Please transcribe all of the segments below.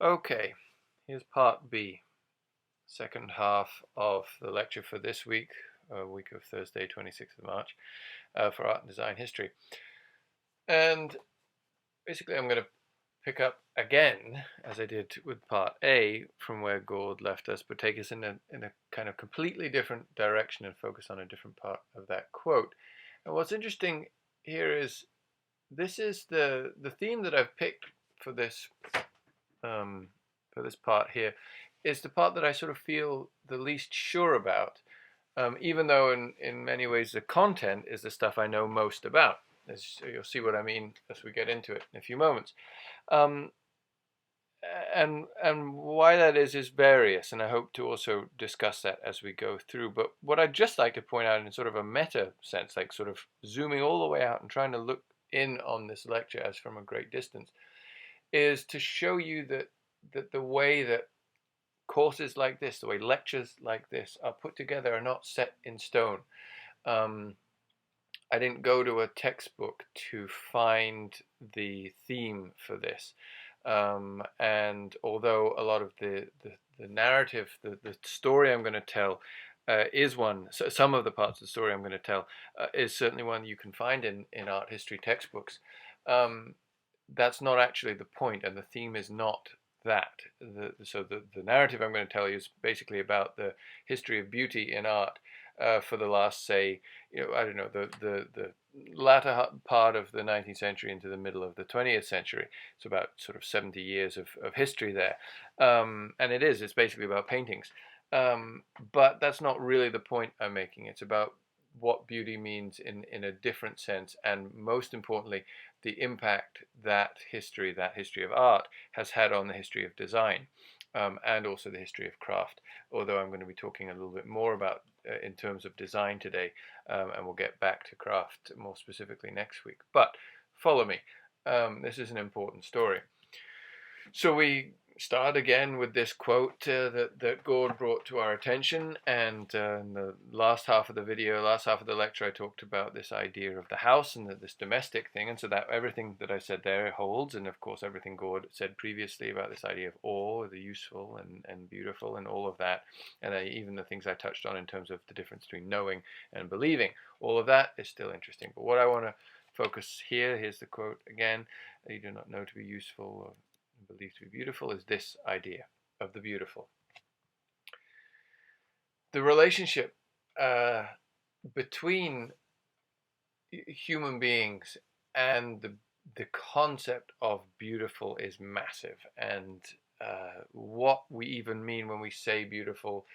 Okay, here's part B, second half of the lecture for this week, week of Thursday, 26th of March, for Art and Design History. And basically I'm going to pick up again, as I did with part A, from where Gord left us, but take us in a kind of completely different direction and focus on a different part of that quote. And what's interesting here is this is the theme that I've picked for this um, part here is the part that I sort of feel the least sure about, even though in many ways the content is the stuff I know most about. As you'll see what I mean as we get into it in a few moments. Um, and why that is various, and I hope to also discuss that as we go through. But what I'd just like to point out in sort of a meta sense, like sort of zooming all the way out and trying to look in on this lecture as from a great distance, is to show you that the way that courses like this, the way lectures like this are put together, are not set in stone. I didn't go to a textbook to find the theme for this. And although a lot of the narrative, the story I'm going to tell is one, so some of the parts of the story I'm going to tell is certainly one you can find in art history textbooks. Um, that's not actually the point, and the theme is not that. So the narrative I'm going to tell you is basically about the history of beauty in art for the last, say, I don't know, the latter part of the 19th century into the middle of the 20th century. It's about sort of 70 years of history there. And it's basically about paintings. But that's not really the point I'm making. It's about what beauty means in a different sense, and most importantly, the impact that history of art, has had on the history of design, and also the history of craft. Although I'm going to be talking a little bit more about in terms of design today, and we'll get back to craft more specifically next week. But follow me. This is an important story. So we start again with this quote that Gord brought to our attention, and in the last half of the video, last half of the lecture, I talked about this idea of the house and this domestic thing, and so that everything that I said there holds, and of course everything Gord said previously about this idea of awe, the useful and beautiful, and all of that, and even the things I touched on in terms of the difference between knowing and believing, all of that is still interesting. But what I want to focus here's the quote again: "You do not know to be useful or believed to be beautiful," is this idea of the beautiful. The relationship between human beings and the concept of beautiful is massive, and what we even mean when we say beautiful,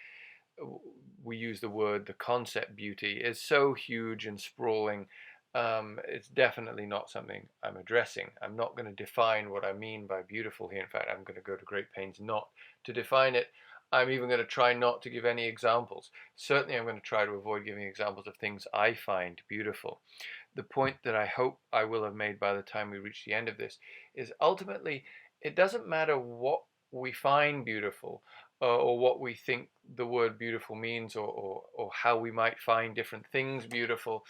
we use the word, the concept beauty, is so huge and sprawling. It's definitely not something I'm addressing. I'm not going to define what I mean by beautiful here. In fact, I'm going to go to great pains not to define it. I'm even going to try not to give any examples. Certainly, I'm going to try to avoid giving examples of things I find beautiful. The point that I hope I will have made by the time we reach the end of this is ultimately it doesn't matter what we find beautiful, or what we think the word beautiful means, or how we might find different things beautiful.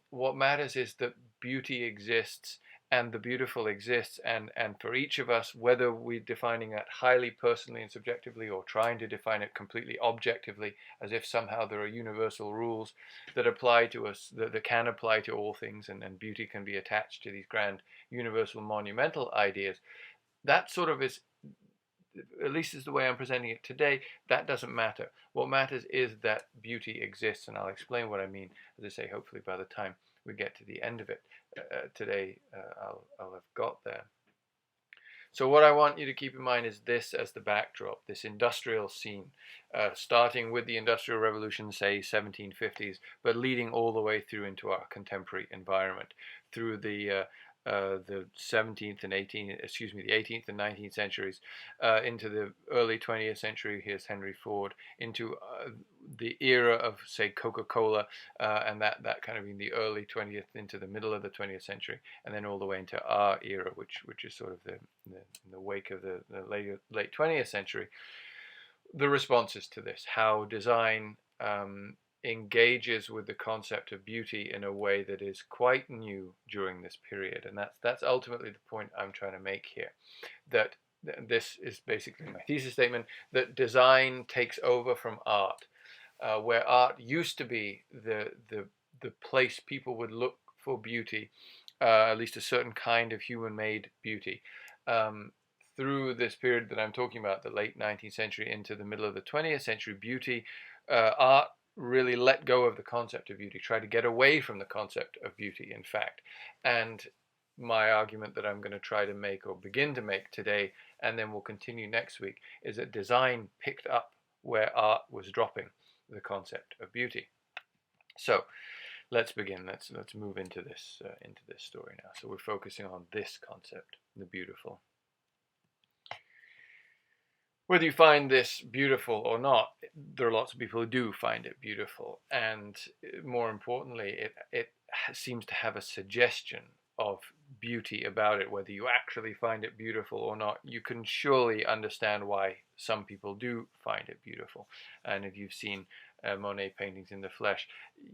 What matters is that beauty exists and the beautiful exists, and for each of us, whether we're defining that highly personally and subjectively, or trying to define it completely objectively, as if somehow there are universal rules that apply to us, that can apply to all things, and beauty can be attached to these grand universal monumental ideas, that sort of is, at least is the way I'm presenting it today, that doesn't matter. What matters is that beauty exists, and I'll explain what I mean, as I say, hopefully by the time we get to the end of it today, I'll have got there. So what I want you to keep in mind is this as the backdrop, this industrial scene, starting with the Industrial Revolution, say 1750s, but leading all the way through into our contemporary environment, through the 17th and 18th, excuse me, the 18th and 19th centuries, into the early 20th century. Here's Henry Ford, into the era of, say, Coca-Cola, and that kind of in the early 20th into the middle of the 20th century, and then all the way into our era, which is sort of the wake of the late 20th century. The responses to this, how design engages with the concept of beauty in a way that is quite new during this period, and that's ultimately the point I'm trying to make here. That this is basically my thesis statement, that design takes over from art, where art used to be the place people would look for beauty, at least a certain kind of human-made beauty. Through this period that I'm talking about, the late 19th century into the middle of the 20th century, beauty, art really let go of the concept of beauty, tried to get away from the concept of beauty, in fact. And my argument that I'm going to try to make, or begin to make today, and then we'll continue next week, is that design picked up where art was dropping the concept of beauty. So let's begin. Let's move into this story now. So we're focusing on this concept, the beautiful. Whether you find this beautiful or not, there are lots of people who do find it beautiful, and more importantly, it seems to have a suggestion of beauty about it. Whether you actually find it beautiful or not, you can surely understand why some people do find it beautiful. And if you've seen Monet paintings in the flesh,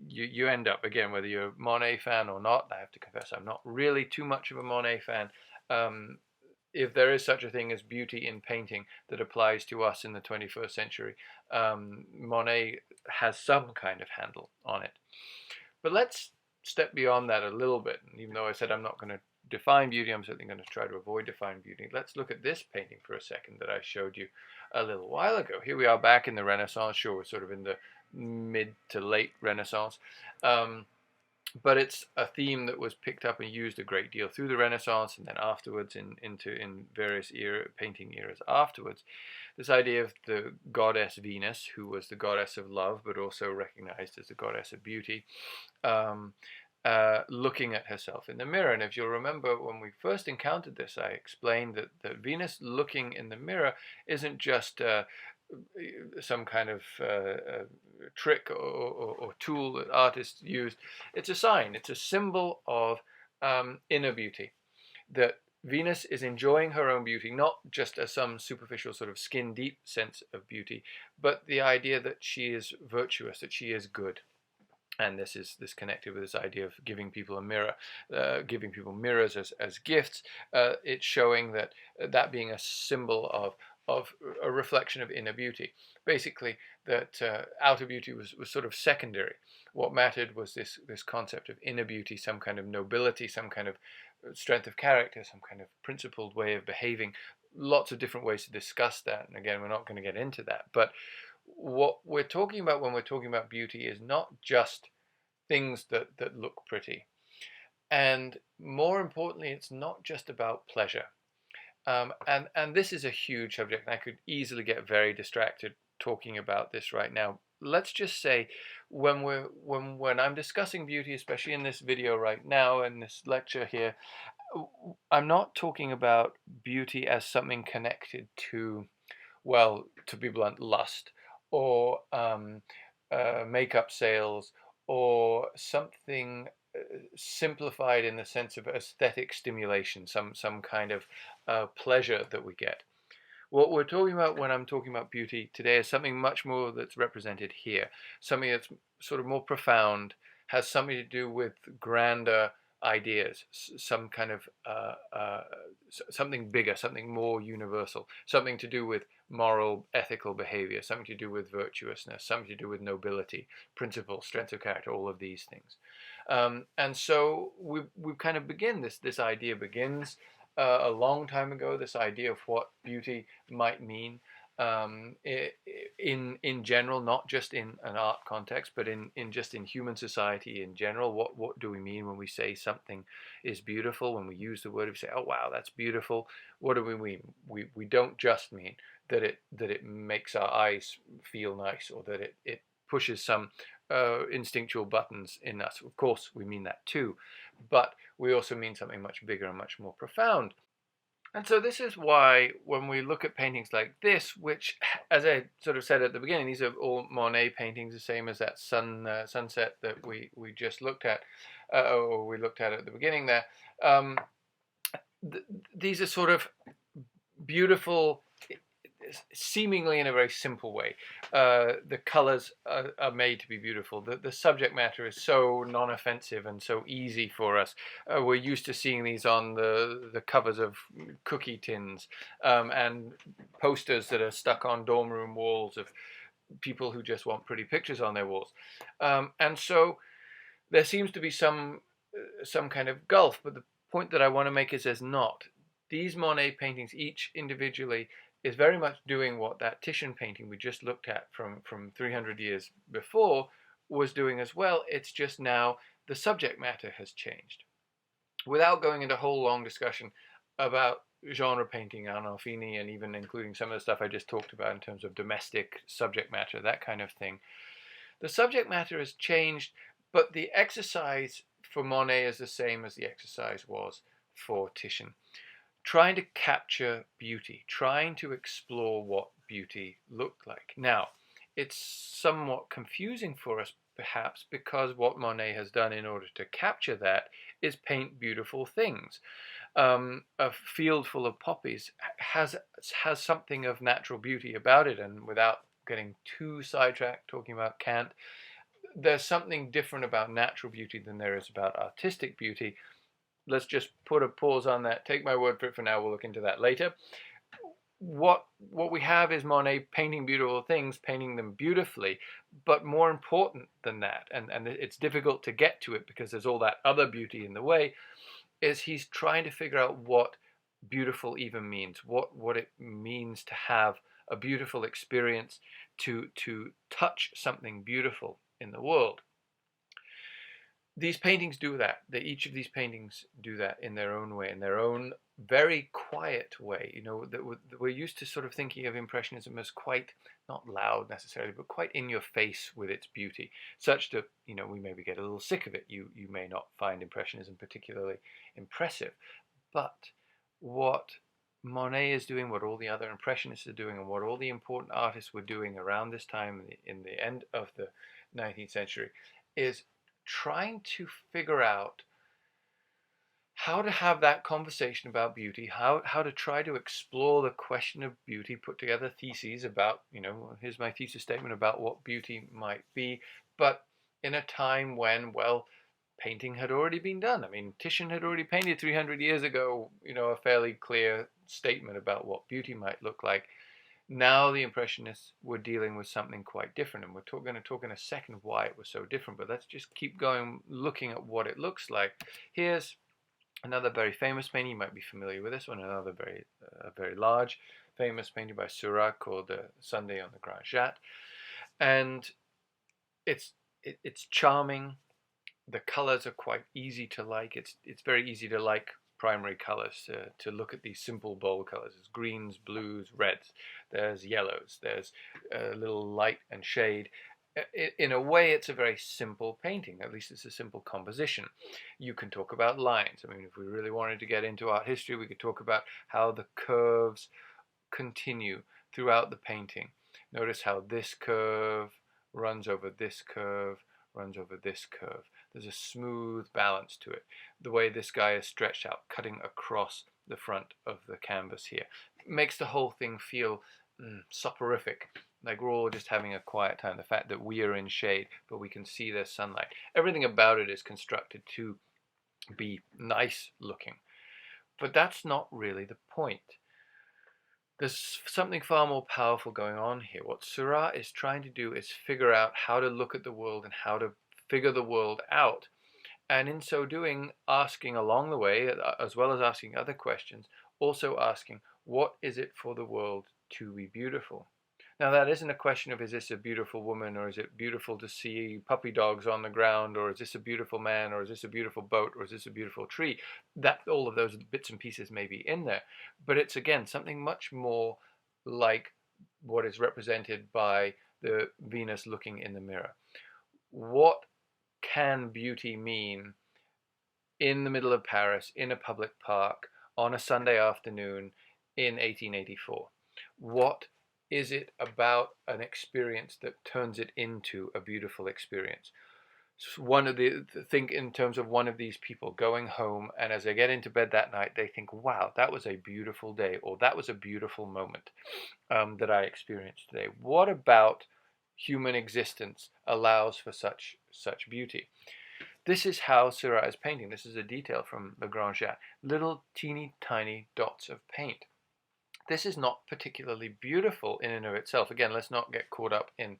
you end up, again, whether you're a Monet fan or not, I have to confess I'm not really too much of a Monet fan. If there is such a thing as beauty in painting that applies to us in the 21st century, Monet has some kind of handle on it. But let's step beyond that a little bit. And even though I said I'm not going to define beauty, I'm certainly going to try to avoid defining beauty. Let's look at this painting for a second that I showed you a little while ago. Here we are back in the Renaissance. Sure, we're sort of in the mid to late Renaissance. But it's a theme that was picked up and used a great deal through the Renaissance, and then afterwards in various painting eras afterwards. This idea of the goddess Venus, who was the goddess of love, but also recognized as the goddess of beauty, looking at herself in the mirror. And if you'll remember, when we first encountered this, I explained that Venus looking in the mirror isn't just some kind of trick or tool that artists used. It's a sign, it's a symbol of inner beauty, that Venus is enjoying her own beauty, not just as some superficial sort of skin deep sense of beauty, but the idea that she is virtuous, that she is good. And this connected with this idea of giving people a mirror, giving people mirrors as gifts. It's showing that being a symbol of a reflection of inner beauty. Basically, that outer beauty was sort of secondary. What mattered was this concept of inner beauty, some kind of nobility, some kind of strength of character, some kind of principled way of behaving. Lots of different ways to discuss that. And again, we're not going to get into that. But what we're talking about when we're talking about beauty is not just things that look pretty. And more importantly, it's not just about pleasure. And this is a huge subject, and I could easily get very distracted talking about this right now. Let's just say when I'm discussing beauty, especially in this video right now, in this lecture here, I'm not talking about beauty as something connected to, well, to be blunt, lust, or makeup sales, or something simplified in the sense of aesthetic stimulation, some kind of pleasure that we get. What we're talking about when I'm talking about beauty today is something much more that's represented here, something that's sort of more profound, has something to do with grander ideas, some kind of something bigger, something more universal, something to do with moral, ethical behavior, something to do with virtuousness, something to do with nobility, principle, strength of character, all of these things. And so we kind of begin, this idea begins a long time ago, this idea of what beauty might mean in general, not just in an art context, but in just in human society in general. What do we mean when we say something is beautiful? When we use the word, we say, "Oh wow, that's beautiful." What do we mean? We don't just mean that it makes our eyes feel nice, or that it pushes some instinctual buttons in us. Of course, we mean that too, but we also mean something much bigger and much more profound. And so this is why when we look at paintings like this, which, as I sort of said at the beginning, these are all Monet paintings, the same as that sunset that we just looked at, or we looked at the beginning there. These are sort of beautiful, seemingly in a very simple way. The colors are made to be beautiful. The subject matter is so non-offensive and so easy for us. We're used to seeing these on the covers of cookie tins, and posters that are stuck on dorm room walls of people who just want pretty pictures on their walls. And so there seems to be some kind of gulf, but the point that I want to make is there's not. These Monet paintings, each individually, is very much doing what that Titian painting we just looked at from 300 years before was doing as well. It's just now the subject matter has changed. Without going into a whole long discussion about genre painting, Arnolfini, and even including some of the stuff I just talked about in terms of domestic subject matter, that kind of thing, the subject matter has changed, but the exercise for Monet is the same as the exercise was for Titian. Trying to capture beauty, trying to explore what beauty looked like. Now, it's somewhat confusing for us, perhaps, because what Monet has done in order to capture that is paint beautiful things. A field full of poppies has something of natural beauty about it, and without getting too sidetracked talking about Kant, there's something different about natural beauty than there is about artistic beauty. Let's just put a pause on that. Take my word for it for now. We'll look into that later. What we have is Monet painting beautiful things, painting them beautifully, but more important than that, and it's difficult to get to it because there's all that other beauty in the way, is he's trying to figure out what beautiful even means, what it means to have a beautiful experience, to touch something beautiful in the world. These paintings do that. Each of these paintings do that in their own way, in their own very quiet way. You know, that we're used to sort of thinking of Impressionism as quite, not loud necessarily, but quite in your face with its beauty, such that, you know, we maybe get a little sick of it. You may not find Impressionism particularly impressive, but what Monet is doing, what all the other Impressionists are doing, and what all the important artists were doing around this time in the end of the 19th century is trying to figure out how to have that conversation about beauty, how to try to explore the question of beauty, put together theses about, you know, here's my thesis statement about what beauty might be, but in a time when, well, painting had already been done. I mean, Titian had already painted 300 years ago, you know, a fairly clear statement about what beauty might look like. Now the Impressionists were dealing with something quite different, and we're going to talk in a second why it was so different, but let's just keep going, looking at what it looks like. Here's another very famous painting. You might be familiar with this one, another very large famous painting by Seurat called Sunday on the Grand Jatte. And it's charming. The colors are quite easy to like. It's very easy to like primary colors, to look at these simple bold colors. There's greens, blues, reds, there's yellows, there's a little light and shade. In a way, it's a very simple painting. At least it's a simple composition. You can talk about lines. I mean, if we really wanted to get into art history, we could talk about how the curves continue throughout the painting. Notice how this curve runs over this curve, runs over this curve. There's a smooth balance to it. The way this guy is stretched out, cutting across the front of the canvas here, makes the whole thing feel soporific, like we're all just having a quiet time. The fact that we are in shade, but we can see there's sunlight. Everything about it is constructed to be nice looking. But that's not really the point. There's something far more powerful going on here. What Seurat is trying to do is figure out how to look at the world and how to figure the world out. And in so doing, asking along the way, as well as asking other questions, also asking, what is it for the world to be beautiful? Now, that isn't a question of, is this a beautiful woman, or is it beautiful to see puppy dogs on the ground, or is this a beautiful man, or is this a beautiful boat, or is this a beautiful tree? That all of those bits and pieces may be in there, but it's, again, something much more like what is represented by the Venus looking in the mirror. What can beauty mean in the middle of Paris, in a public park, on a Sunday afternoon in 1884? What is it about an experience that turns it into a beautiful experience? think in terms of one of these people going home, and as they get into bed that night, they think, wow, that was a beautiful day, or that was a beautiful moment that I experienced today. What about human existence allows for such beauty? This is how Seurat is painting. This is a detail from Le Grand Jet. Little teeny tiny dots of paint. This is not particularly beautiful in and of itself. Again, let's not get caught up in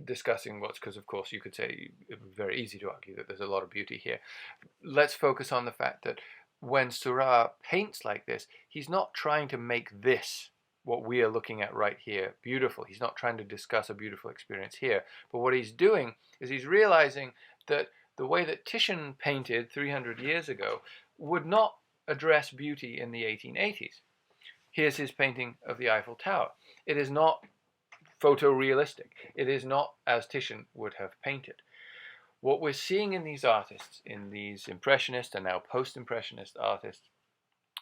discussing what's, because of course you could say it would be very easy to argue that there's a lot of beauty here. Let's focus on the fact that when Seurat paints like this, he's not trying to make this, what we are looking at right here, beautiful. He's not trying to discuss a beautiful experience here. But what he's doing is he's realizing that the way that Titian painted 300 years ago would not address beauty in the 1880s. Here's his painting of the Eiffel Tower. It is not photorealistic. It is not as Titian would have painted. What we're seeing in these artists, in these impressionist and now post-impressionist artists,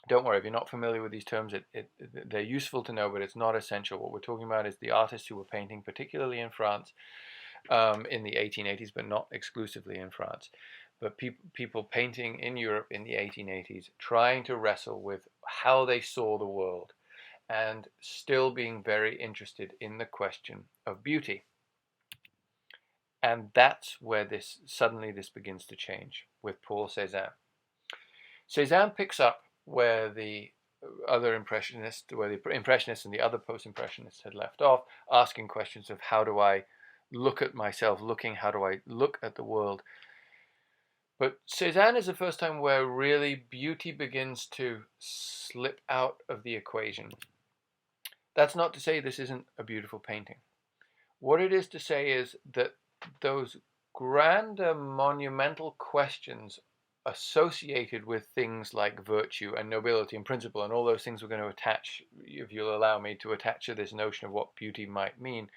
don't worry, if you're not familiar with these terms, they're useful to know, but it's not essential. What we're talking about is the artists who were painting, particularly in France, in the 1880s, but not exclusively in France. But people painting in Europe in the 1880s, trying to wrestle with how they saw the world, and still being very interested in the question of beauty. And that's where suddenly this begins to change with Paul Cézanne. Cézanne picks up where the other Impressionists, where the Impressionists and the other post-Impressionists had left off, asking questions of how do I look at myself, how do I look at the world. But Cézanne is the first time where really beauty begins to slip out of the equation. That's not to say this isn't a beautiful painting. What it is to say is that those grander monumental questions associated with things like virtue and nobility and principle and all those things we're going to attach, if you'll allow me to attach to this notion of what beauty might mean,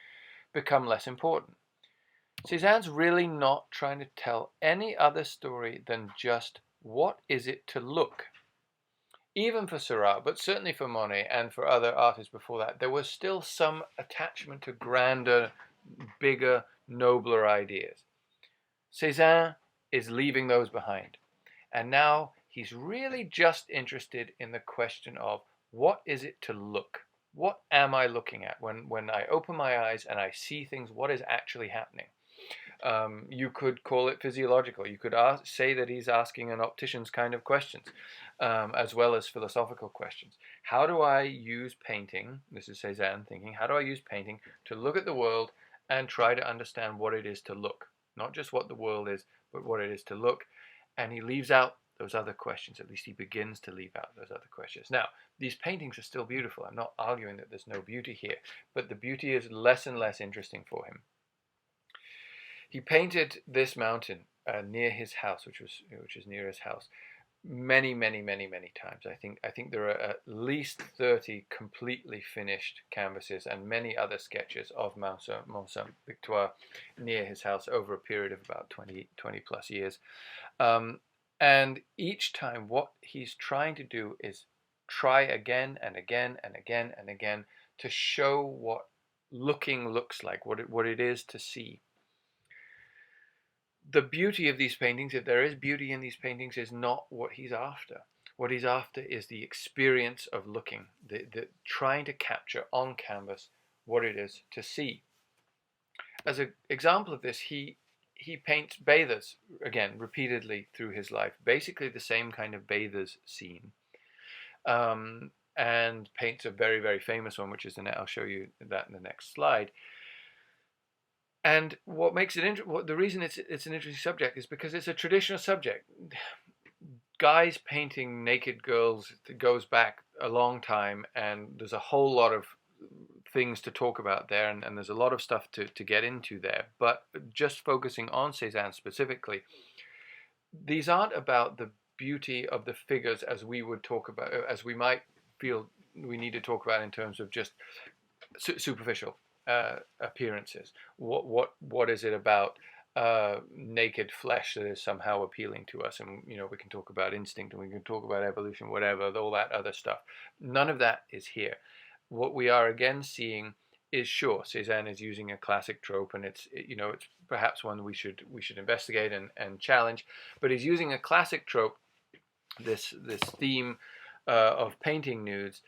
become less important. Cézanne's really not trying to tell any other story than just what is it to look. Even for Seurat, but certainly for Monet and for other artists before that, there was still some attachment to grander, bigger, nobler ideas. Cézanne is leaving those behind. And now he's really just interested in the question of what is it to look? What am I looking at? When I open my eyes and I see things, what is actually happening? You could call it physiological. You could say that he's asking an optician's kind of questions, as well as philosophical questions. How do I use painting, this is Cézanne thinking, how do I use painting to look at the world and try to understand what it is to look? Not just what the world is, but what it is to look. And he leaves out those other questions. At least he begins to leave out those other questions. Now, these paintings are still beautiful. I'm not arguing that there's no beauty here, but the beauty is less and less interesting for him. He painted this mountain near his house, which is near his house, many times. I think there are at least 30 completely finished canvases and many other sketches of Mont Sainte-Victoire near his house over a period of about 20 plus years. And each time what he's trying to do is try again and again and again and again to show what looking looks like, what it is to see. The beauty of these paintings, if there is beauty in these paintings, is not what he's after. What he's after is the experience of looking, the trying to capture on canvas what it is to see. As an example of this, he paints bathers, again, repeatedly through his life, basically the same kind of bathers scene, and paints a very famous one, which is I'll show you that in the next slide. And what makes it the reason it's an interesting subject is because it's a traditional subject. Guys painting naked girls goes back a long time, and there's a whole lot of things to talk about there, and there's a lot of stuff to get into there. But just focusing on Cézanne specifically, these aren't about the beauty of the figures as we would talk about, as we might feel we need to talk about in terms of just superficial appearances. What is it about naked flesh that is somehow appealing to us? And we can talk about instinct, and we can talk about evolution, whatever, all that other stuff. None of that is here. What we are again seeing is sure, Cézanne is using a classic trope, and it's perhaps one we should investigate and challenge. But he's using a classic trope, this theme of painting nudes,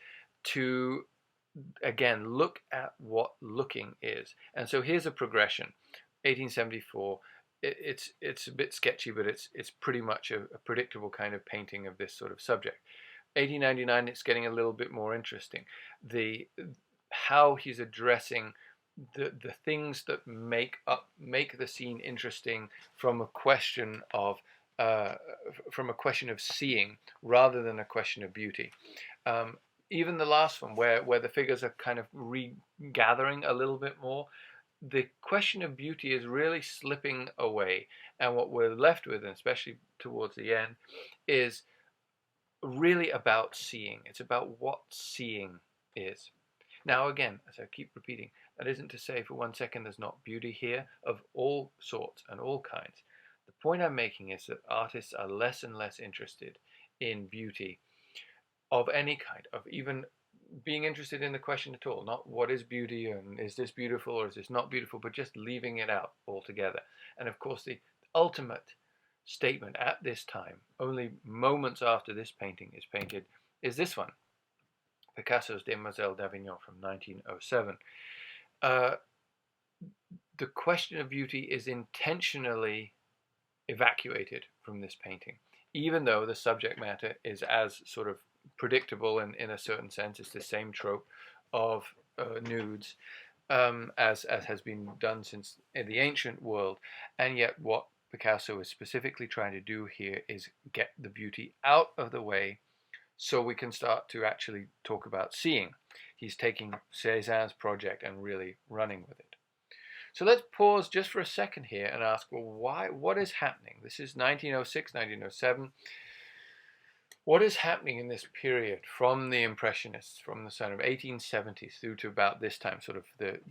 to again look at what looking is. And so here's a progression. 1874. It's a bit sketchy, but it's pretty much a predictable kind of painting of this sort of subject. 1899, it's getting a little bit more interesting. How he's addressing the things that make the scene interesting from a question of seeing rather than a question of beauty. Even the last one, where the figures are kind of regathering a little bit more, the question of beauty is really slipping away, and what we're left with, and especially towards the end, is really about seeing. It's about what seeing is. Now again, as I keep repeating, that isn't to say for one second there's not beauty here of all sorts and all kinds. The point I'm making is that artists are less and less interested in beauty of any kind, of even being interested in the question at all. Not what is beauty and is this beautiful or is this not beautiful, but just leaving it out altogether. And of course the ultimate statement at this time, only moments after this painting is painted, is this one, Picasso's Demoiselle d'Avignon from 1907. The question of beauty is intentionally evacuated from this painting, even though the subject matter is as sort of predictable in a certain sense. It's the same trope of nudes as has been done since in the ancient world, and yet what Picasso is specifically trying to do here is get the beauty out of the way so we can start to actually talk about seeing. He's taking Cézanne's project and really running with it. So let's pause just for a second here and ask, well, why? What is happening? This is 1906, 1907. What is happening in this period from the Impressionists, from the sort of 1870s through to about this time, sort of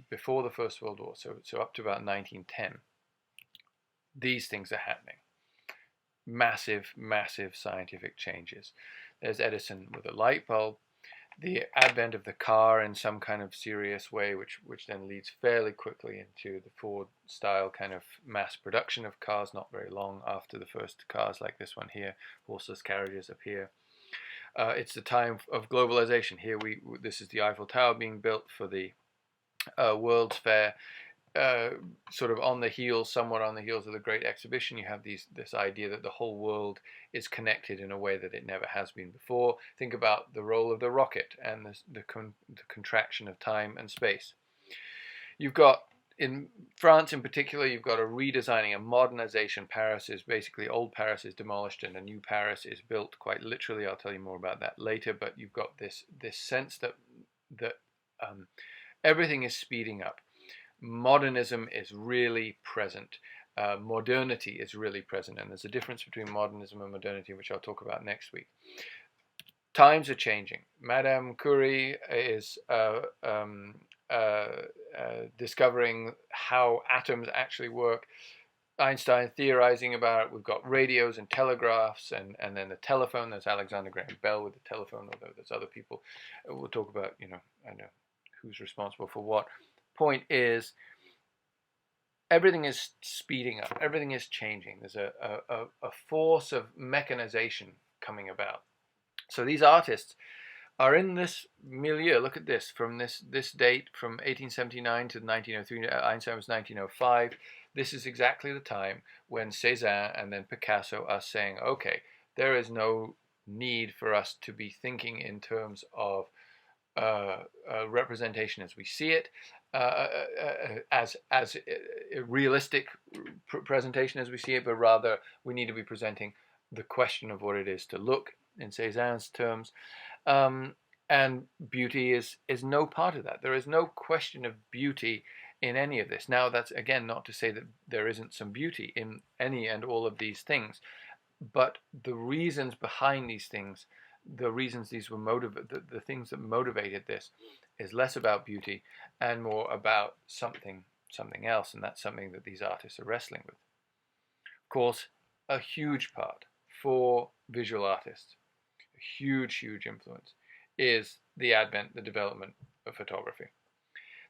before the First World War, so up to about 1910? These things are happening. Massive, massive scientific changes. There's Edison with a light bulb, the advent of the car in some kind of serious way, which then leads fairly quickly into the Ford style kind of mass production of cars, not very long after the first cars like this one here, horseless carriages appear. It's the time of globalization. Here this is the Eiffel Tower being built for the World's Fair. Sort of somewhat on the heels of the Great Exhibition, you have this idea that the whole world is connected in a way that it never has been before. Think about the role of the rocket and the contraction of time and space. You've got, in France in particular, you've got a redesigning, a modernization. Old Paris is demolished and a new Paris is built, quite literally. I'll tell you more about that later, but you've got this sense that everything is speeding up. Modernism is really present. Modernity is really present, and there's a difference between modernism and modernity, which I'll talk about next week. Times are changing. Madame Curie is discovering how atoms actually work. Einstein theorizing about it. We've got radios and telegraphs, and then the telephone. There's Alexander Graham Bell with the telephone, although there's other people. We'll talk about, I know who's responsible for what. Point is, everything is speeding up. Everything is changing. There's a force of mechanization coming about. So these artists are in this milieu. Look at this, from this date, from 1879 to 1903. Einstein was 1905. This is exactly the time when Cézanne and then Picasso are saying, okay, there is no need for us to be thinking in terms of representation as we see it, as a realistic presentation as we see it, but rather we need to be presenting the question of what it is to look, in Cézanne's terms, and beauty is no part of that. There is no question of beauty in any of this. Now, that's again not to say that there isn't some beauty in any and all of these things, but the reasons behind these things, the reasons these were the things that motivated this, is less about beauty and more about something else, and that's something that these artists are wrestling with. Of course, a huge part for visual artists, a huge influence, is the development of photography.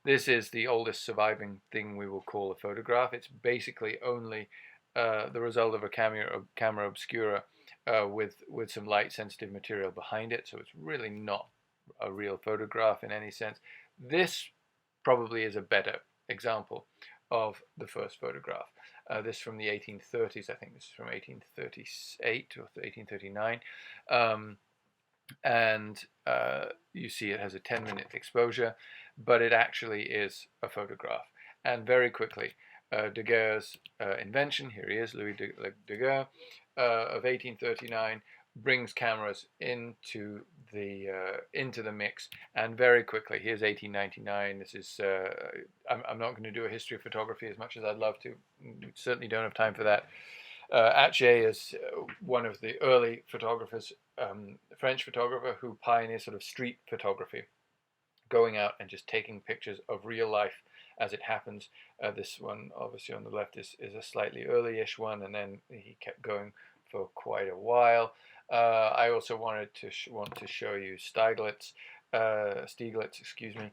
This is the oldest surviving thing we will call a photograph. It's basically only the result of a camera obscura with some light sensitive material behind it, so it's really not a real photograph in any sense. This probably is a better example of the first photograph. This from the 1830s, I think this is from 1838 or 1839. And you see it has a 10-minute exposure, but it actually is a photograph. And very quickly, Daguerre's invention, here he is, Louis Daguerre, of 1839, brings cameras into the mix, and very quickly, here's 1899. This is I'm not going to do a history of photography as much as I'd love to. We certainly don't have time for that. Atget is one of the early photographers, French photographer, who pioneered sort of street photography, going out and just taking pictures of real life as it happens. This one, obviously on the left, is a slightly early-ish one, and then he kept going for quite a while. I also want to show you Stieglitz, excuse me,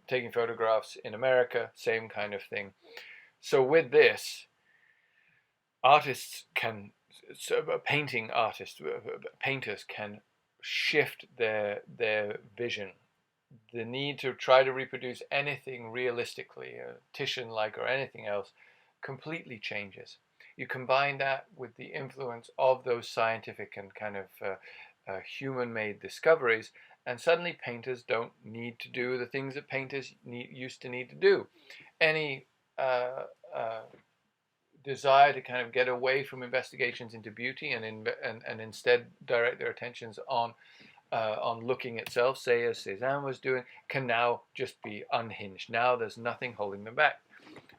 taking photographs in America, same kind of thing. So with this, artists can, painting artists, painters can shift their vision. The need to try to reproduce anything realistically, Titian-like or anything else, completely changes. You combine that with the influence of those scientific and kind of human-made discoveries, and suddenly painters don't need to do the things that painters used to need to do. Any desire to kind of get away from investigations into beauty and instead direct their attentions on looking itself, say as Cézanne was doing, can now just be unhinged. Now there's nothing holding them back.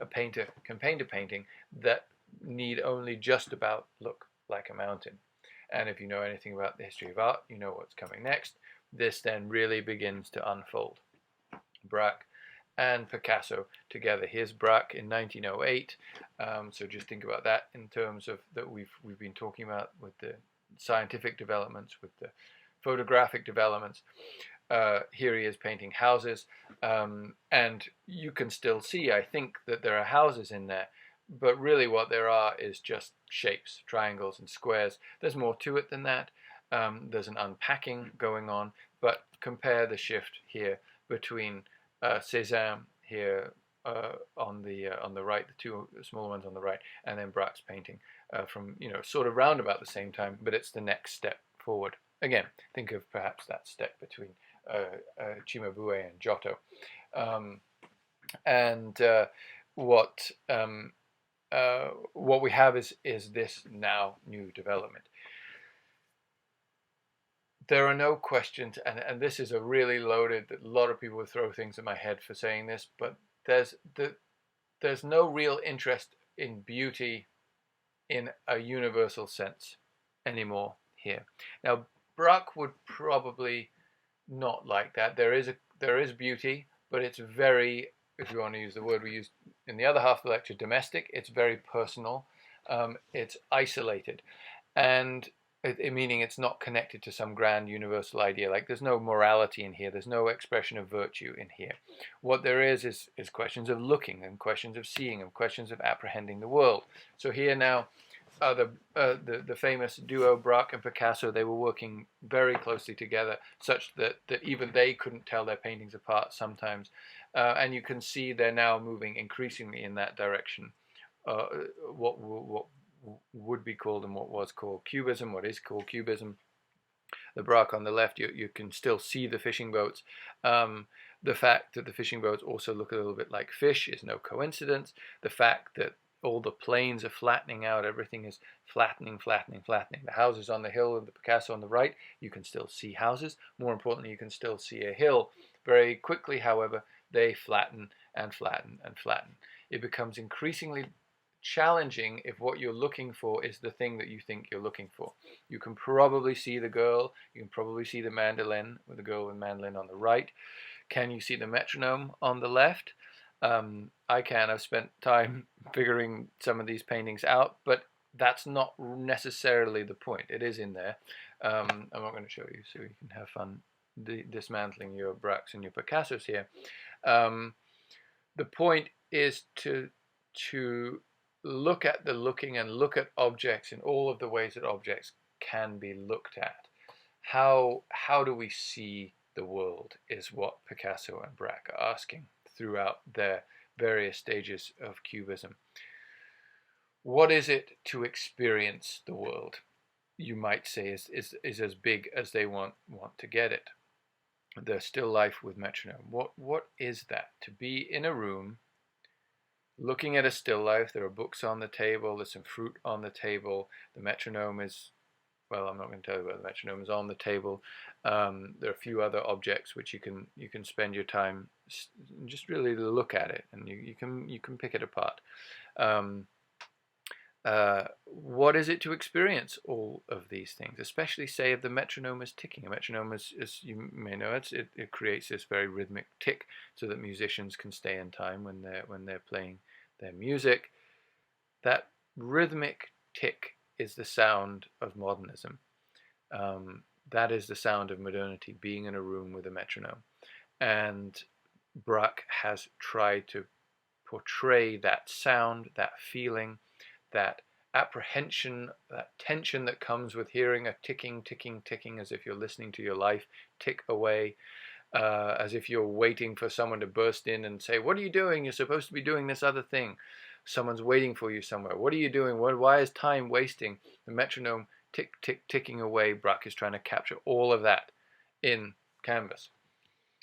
A painter can paint a painting that need only just about look like a mountain. And if you know anything about the history of art, you know what's coming next. This then really begins to unfold. Braque and Picasso together. Here's Braque in 1908. So just think about that in terms of that we've been talking about with the scientific developments, with the photographic developments. Here he is painting houses, and you can still see, I think, that there are houses in there, but really what there are is just shapes, triangles and squares. There's more to it than that. There's an unpacking going on, but compare the shift here between Cézanne here on the right, the two smaller ones on the right, and then Braque's painting from, sort of round about the same time, but it's the next step forward. Again, think of perhaps that step between Cimabue and Giotto. What we have is this now new development. There are no questions, and this is a really loaded, a lot of people will throw things at my head for saying this, but there's no real interest in beauty in a universal sense anymore here. Now, Braque would probably not like that. There is beauty, but it's very, if you want to use the word we used in the other half of the lecture, domestic. It's very personal. It's isolated, and meaning it's not connected to some grand universal idea. Like there's no morality in here. There's no expression of virtue in here. What there is questions of looking and questions of seeing and questions of apprehending the world. So here now, the famous duo Braque and Picasso, they were working very closely together, such that even they couldn't tell their paintings apart sometimes. And you can see they're now moving increasingly in that direction. What would be called and what was called Cubism, what is called Cubism. The Braque on the left, you can still see the fishing boats. The fact that the fishing boats also look a little bit like fish is no coincidence. The fact that all the planes are flattening out, everything is flattening. The houses on the hill and the Picasso on the right, you can still see houses. More importantly, you can still see a hill. Very quickly, however, they flatten and flatten and flatten. It becomes increasingly challenging if what you're looking for is the thing that you think you're looking for. You can probably see the girl, you can probably see the mandolin, with the girl with mandolin on the right. Can you see the metronome on the left? I can. I've spent time figuring some of these paintings out, but that's not necessarily the point. It is in there. I'm not going to show you so you can have fun dismantling your Braques and your Picassos here. Um, the point is to look at the looking and look at objects in all of the ways that objects can be looked at. How do we see the world is what Picasso and Braque are asking throughout their various stages of Cubism. What is it to experience the world? You might say is as big as they want to get it. The still life with metronome. What is that? To be in a room looking at a still life. There are books on the table, there's some fruit on the table, the metronome is, well, I'm not going to tell you where the metronome is on the table. There are a few other objects which you can spend your time just really look at it, and you can pick it apart. What is it to experience all of these things, especially say if the metronome is ticking? A metronome is, as you may know, it creates this very rhythmic tick so that musicians can stay in time when they're playing their music. That rhythmic tick is the sound of modernism. That is the sound of modernity, being in a room with a metronome. And Braque has tried to portray that sound, that feeling, that apprehension, that tension that comes with hearing a ticking, ticking, ticking, as if you're listening to your life tick away, as if you're waiting for someone to burst in and say, "What are you doing? You're supposed to be doing this other thing." Someone's waiting for you somewhere. What are you doing? Why is time wasting? The metronome tick, tick, ticking away. Braque is trying to capture all of that in canvas.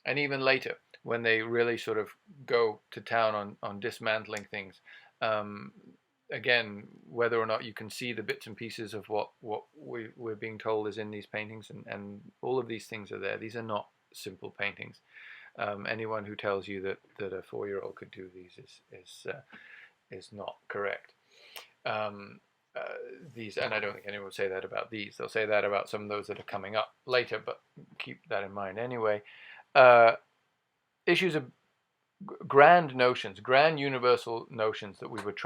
And even later, when they really sort of go to town on dismantling things, again, whether or not you can see the bits and pieces of what we're being told is in these paintings, and all of these things are there. These are not simple paintings. Anyone who tells you that a 4-year-old could do these is not correct. These, and I don't think anyone will say that about these. They'll say that about some of those that are coming up later, but keep that in mind anyway. Issues of grand notions, grand universal notions that we would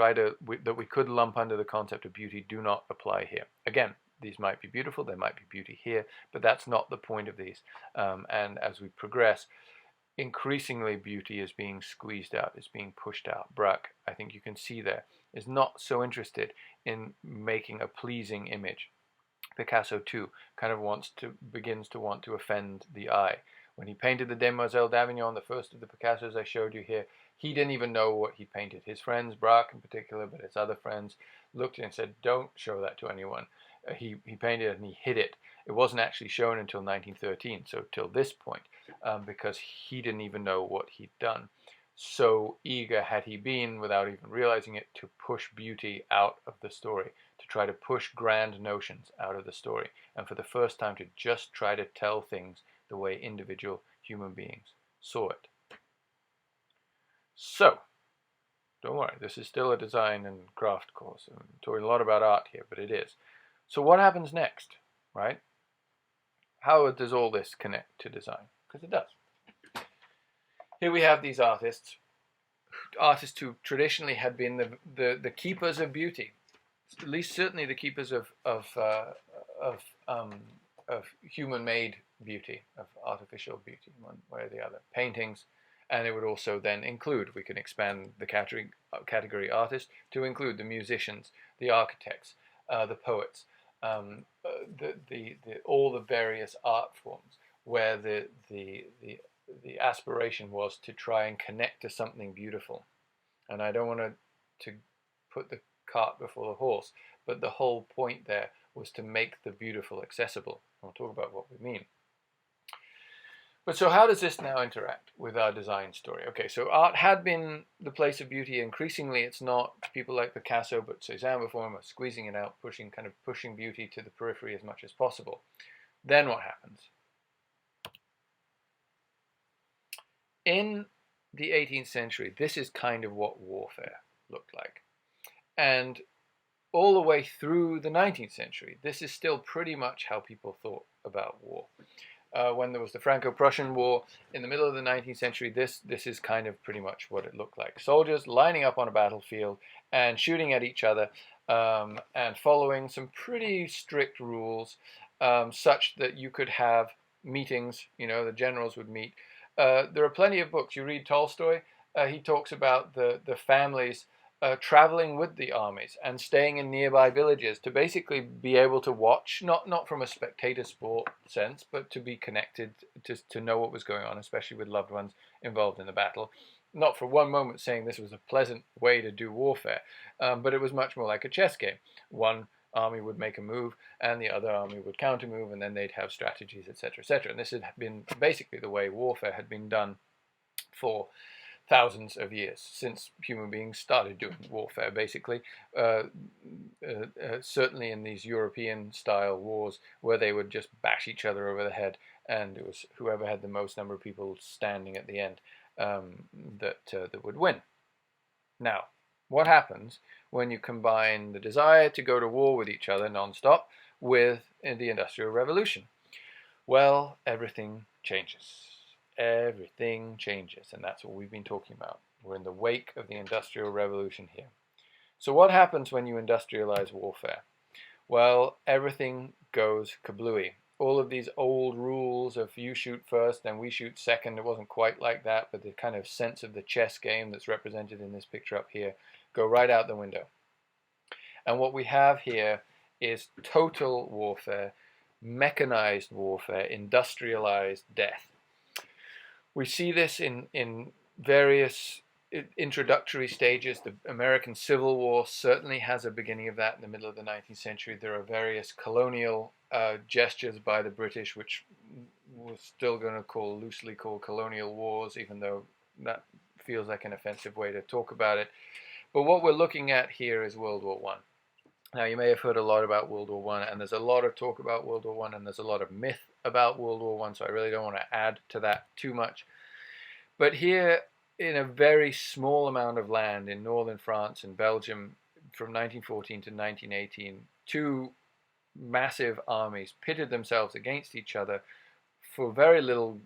that we could lump under the concept of beauty do not apply here. Again, these might be beautiful, there might be beauty here, but that's not the point of these. And as we progress, increasingly beauty is being squeezed out, is being pushed out. Braque, I think you can see there, is not so interested in making a pleasing image. Picasso too kind of begins to want to offend the eye. When he painted the Demoiselle d'Avignon, the first of the Picassos I showed you here, he didn't even know what he painted. His friends, Braque in particular, but his other friends, looked at it and said, "Don't show that to anyone." He painted it and he hid it. It wasn't actually shown until 1913, so till this point, because he didn't even know what he'd done. So eager had he been, without even realizing it, to push beauty out of the story, to try to push grand notions out of the story, and for the first time to just try to tell things the way individual human beings saw it. So, don't worry, this is still a design and craft course. I'm talking a lot about art here, but it is. So what happens next, right? How does all this connect to design? Because it does. Here we have these artists who traditionally had been the keepers of beauty, at least certainly the keepers of human-made beauty, of artificial beauty, one way or the other. Paintings, and it would also then include, we can expand the category artist to include the musicians, the architects, the poets, all the various art forms where the aspiration was to try and connect to something beautiful. And I don't want to put the cart before the horse, but the whole point there was to make the beautiful accessible. I'll talk about what we mean. But so how does this now interact with our design story? Okay, so art had been the place of beauty. Increasingly, it's not. People like Picasso, but Cézanne before him are squeezing it out, pushing beauty to the periphery as much as possible. Then what happens? In the 18th century, this is kind of what warfare looked like. And all the way through the 19th century, this is still pretty much how people thought about war. When there was the Franco-Prussian War in the middle of the 19th century, this is kind of pretty much what it looked like. Soldiers lining up on a battlefield and shooting at each other, and following some pretty strict rules, such that you could have meetings, the generals would meet, There are plenty of books. You read Tolstoy, he talks about the families traveling with the armies and staying in nearby villages to basically be able to watch, not from a spectator sport sense, but to be connected, to know what was going on, especially with loved ones involved in the battle. Not for one moment saying this was a pleasant way to do warfare, but it was much more like a chess game. One army would make a move and the other army would counter move, and then they'd have strategies, etc., etc. And this had been basically the way warfare had been done for thousands of years, since human beings started doing warfare, basically. Certainly in these European style wars where they would just bash each other over the head, and it was whoever had the most number of people standing at the end that would win. Now, what happens when you combine the desire to go to war with each other non-stop with the Industrial Revolution? Well, everything changes. Everything changes, and that's what we've been talking about. We're in the wake of the Industrial Revolution here. So what happens when you industrialize warfare? Well, everything goes kablooey. All of these old rules of you shoot first, then we shoot second, it wasn't quite like that, but the kind of sense of the chess game that's represented in this picture up here go right out the window. And what we have here is total warfare, mechanized warfare, industrialized death. We see this in various introductory stages. The American Civil War certainly has a beginning of that in the middle of the 19th century. There are various colonial gestures by the British, which we're still going to loosely call colonial wars, even though that feels like an offensive way to talk about it. But what we're looking at here is World War I. Now, you may have heard a lot about World War I, and there's a lot of talk about World War I, and there's a lot of myth about World War I, so I really don't want to add to that too much. But here, in a very small amount of land in northern France and Belgium from 1914 to 1918, two massive armies pitted themselves against each other for very little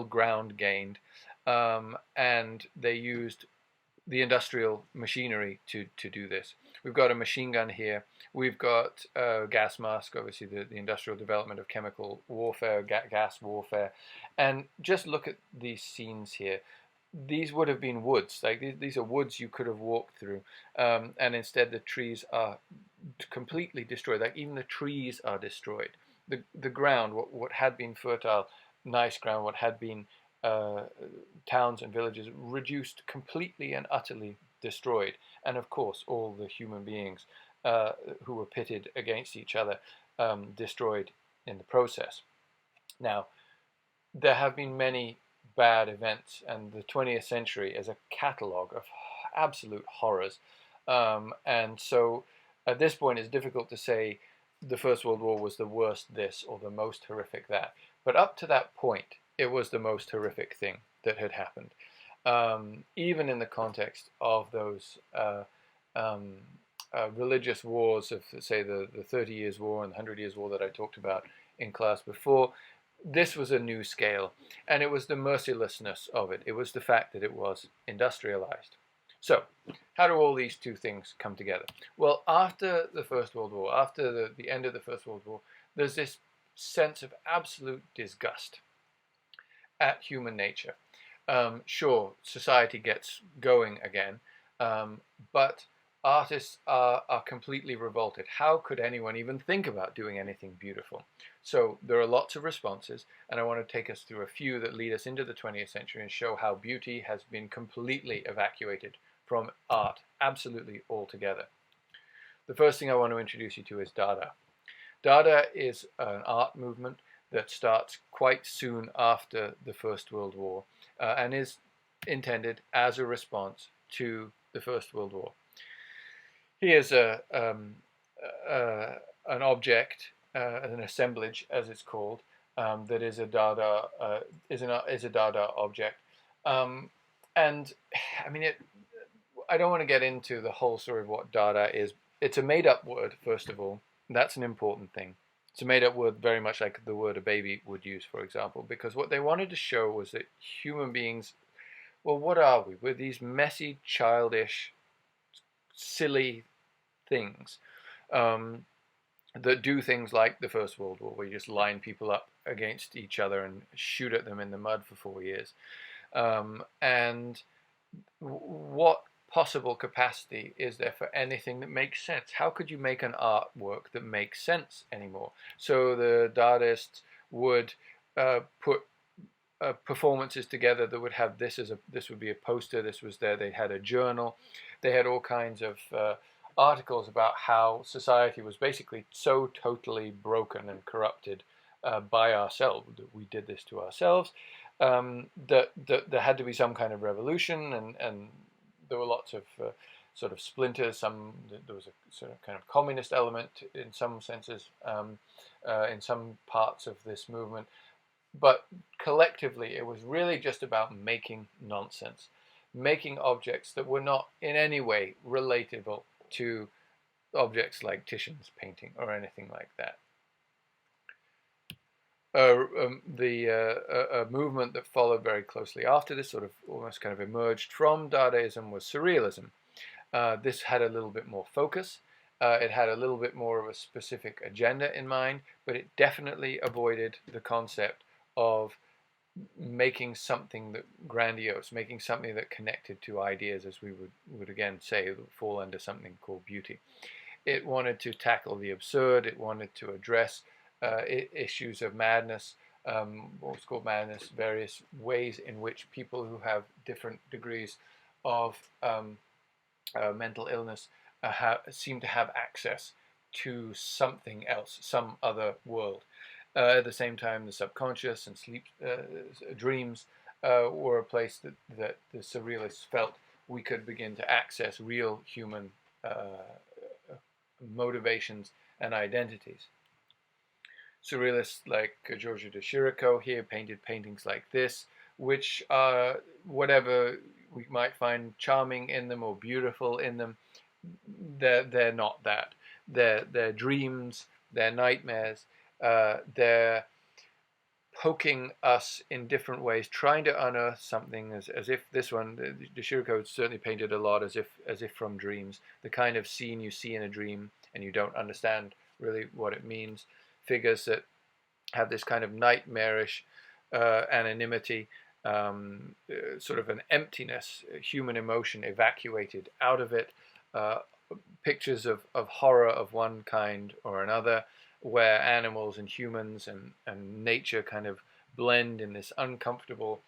ground gained, and they used the industrial machinery to do this. We've got a machine gun here. We've got gas mask, obviously the industrial development of chemical warfare, gas warfare. And just look at these scenes here. These would have been woods. Like these are woods you could have walked through. And instead the trees are completely destroyed. Like even the trees are destroyed. The ground, what had been fertile, nice ground, what had been towns and villages reduced, completely and utterly destroyed, and of course all the human beings who were pitted against each other destroyed in the process. Now, there have been many bad events, and the 20th century is a catalogue of absolute horrors, and so at this point it's difficult to say the First World War was the worst this or the most horrific that, but up to that point it was the most horrific thing that had happened, even in the context of those religious wars of, say, the 30 Years' War and the 100 Years' War that I talked about in class before. This was a new scale, and it was the mercilessness of it. It was the fact that it was industrialized. So, how do all these two things come together? Well, after the First World War, after the end of the First World War, there's this sense of absolute disgust at human nature. Sure, society gets going again, but artists are completely revolted. How could anyone even think about doing anything beautiful? So there are lots of responses, and I want to take us through a few that lead us into the 20th century and show how beauty has been completely evacuated from art, absolutely altogether. The first thing I want to introduce you to is Dada. Dada is an art movement that starts quite soon after the First World War and is intended as a response to the First World War. Here's an object, an assemblage, as it's called, that is a Dada is a Dada object, and I mean I don't want to get into the whole story of what Dada is. It's a made-up word, first of all. That's an important thing. It's a made-up word, very much like the word a baby would use, for example, because what they wanted to show was that human beings, well, what are we? We're these messy, childish, silly things. that do things like the First World War, where you just line people up against each other and shoot at them in the mud for 4 years. And what possible capacity is there for anything that makes sense? How could you make an artwork that makes sense anymore? So the Dadaists would put performances together that would have this would be a poster. This was there. They had a journal. They had all kinds of articles about how society was basically so totally broken and corrupted by ourselves, that we did this to ourselves, that there had to be some kind of revolution, and there were lots of sort of splinters. There was a sort of kind of communist element in some senses, in some parts of this movement, but collectively it was really just about making nonsense, making objects that were not in any way relatable to objects like Titian's painting or anything like that. A movement that followed very closely after this, sort of almost kind of emerged from Dadaism, was Surrealism. This had a little bit more focus. It had a little bit more of a specific agenda in mind, but it definitely avoided the concept of making something that grandiose, making something that connected to ideas, as we would again say, fall under something called beauty. It wanted to tackle the absurd. It wanted to address issues of madness, what's called madness, various ways in which people who have different degrees of mental illness seem to have access to something else, some other world. At the same time, the subconscious and sleep dreams were a place that the surrealists felt we could begin to access real human motivations and identities. Surrealists like Giorgio de Chirico here painted paintings like this, which are whatever we might find charming in them or beautiful in them, they're not that. They're dreams, they're nightmares, they're poking us in different ways, trying to unearth something, as if this one, de Chirico certainly painted a lot as if from dreams, the kind of scene you see in a dream and you don't understand really what it means. Figures that have this kind of nightmarish anonymity, sort of an emptiness, human emotion evacuated out of it, pictures of horror of one kind or another, where animals and humans and nature kind of blend in this uncomfortable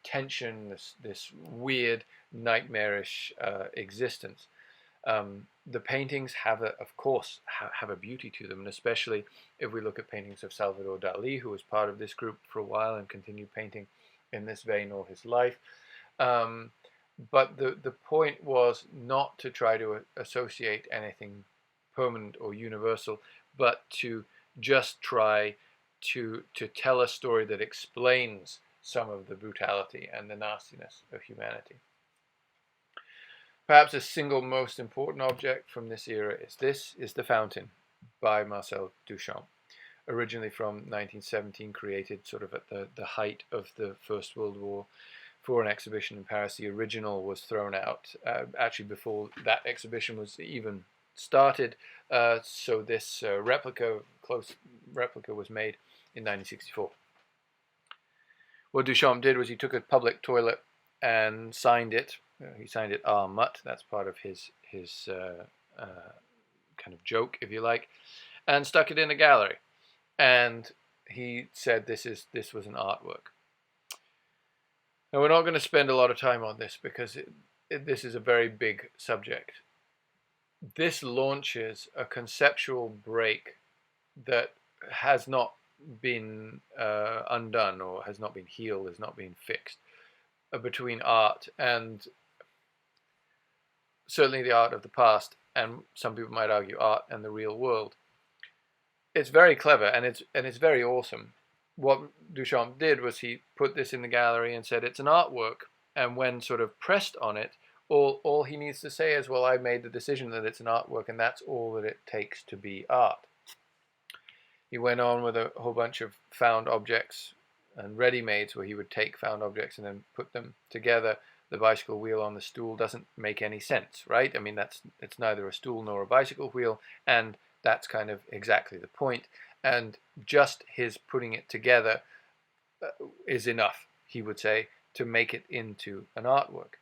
tension, this weird nightmarish existence. The paintings of course, have a beauty to them, and especially if we look at paintings of Salvador Dali, who was part of this group for a while and continued painting in this vein all his life. But the point was not to try to associate anything permanent or universal, but to just try to tell a story that explains some of the brutality and the nastiness of humanity. Perhaps the single most important object from this era is The Fountain by Marcel Duchamp, originally from 1917, created sort of at the height of the First World War for an exhibition in Paris. The original was thrown out actually before that exhibition was even started, so this close replica was made in 1964. What Duchamp did was he took a public toilet and signed it. He signed it R. Mutt. That's part of his kind of joke, if you like, and stuck it in a gallery. And he said this was an artwork. Now, we're not going to spend a lot of time on this because this is a very big subject. This launches a conceptual break that has not been undone, or has not been healed, has not been fixed, between art and certainly the art of the past, and some people might argue art and the real world. It's very clever, and it's very awesome. What Duchamp did was he put this in the gallery and said it's an artwork, and when sort of pressed on it, all he needs to say is, well, I made the decision that it's an artwork, and that's all that it takes to be art. He went on with a whole bunch of found objects and ready-mades, where he would take found objects and then put them together. The bicycle wheel on the stool doesn't make any sense, right? I mean, it's neither a stool nor a bicycle wheel, and That's kind of exactly the point, and just his putting it together is enough, he would say, to make it into an artwork.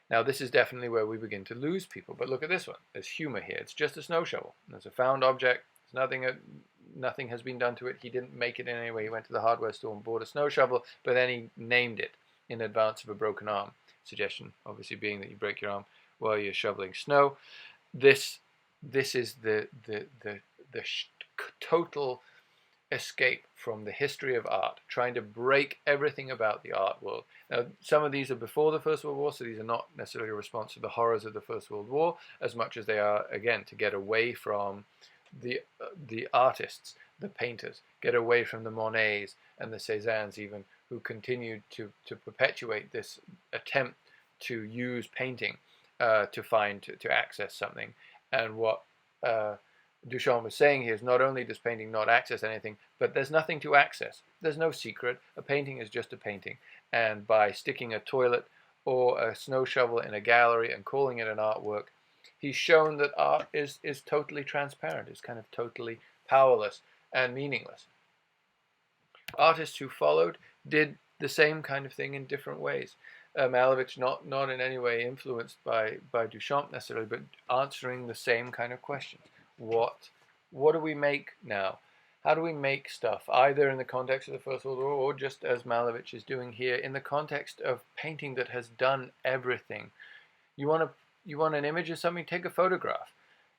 Now, this is definitely where we begin to lose people, but look at this one. There's humor here. It's just a snow shovel. There's a found object. Nothing has been done to it. He didn't make it in any way. He went to the hardware store and bought a snow shovel, but then he named it in advance of a broken arm. Suggestion, obviously, being that you break your arm while you're shoveling snow. This is the total escape from the history of art, trying to break everything about the art world. Now, some of these are before the First World War, so these are not necessarily a response to the horrors of the First World War, as much as they are, again, to get away from the artists, the painters, get away from the Monets and the Cézannes even, who continued to perpetuate this attempt to use painting to access something. And what Duchamp was saying here is not only does painting not access anything, but there's nothing to access. There's no secret. A painting is just a painting. And by sticking a toilet or a snow shovel in a gallery and calling it an artwork, he's shown that art is totally transparent. It's kind of totally powerless and meaningless. Artists who followed did the same kind of thing in different ways. Malevich not in any way influenced by Duchamp necessarily, but answering the same kind of questions. What do we make now? How do we make stuff, either in the context of the First World War or just as Malevich is doing here, in the context of painting that has done everything? You want an image of something, take a photograph.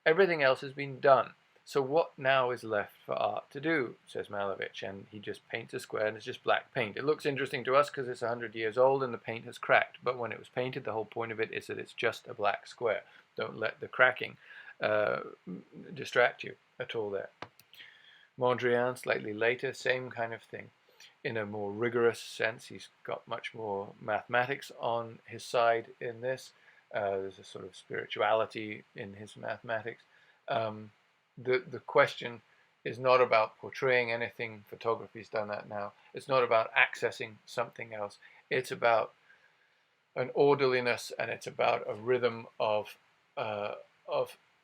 Everything else has been done. So what now is left for art to do, says Malevich, and he just paints a square and it's just black paint. It looks interesting to us because it's 100 years old and the paint has cracked, but when it was painted, the whole point of it is that it's just a black square. Don't let the cracking distract you at all there. Mondrian, slightly later, same kind of thing. In a more rigorous sense, he's got much more mathematics on his side in this. There's a sort of spirituality in his mathematics. The question is not about portraying anything. Photography's done that now. It's not about accessing something else. It's about an orderliness, and it's about a rhythm of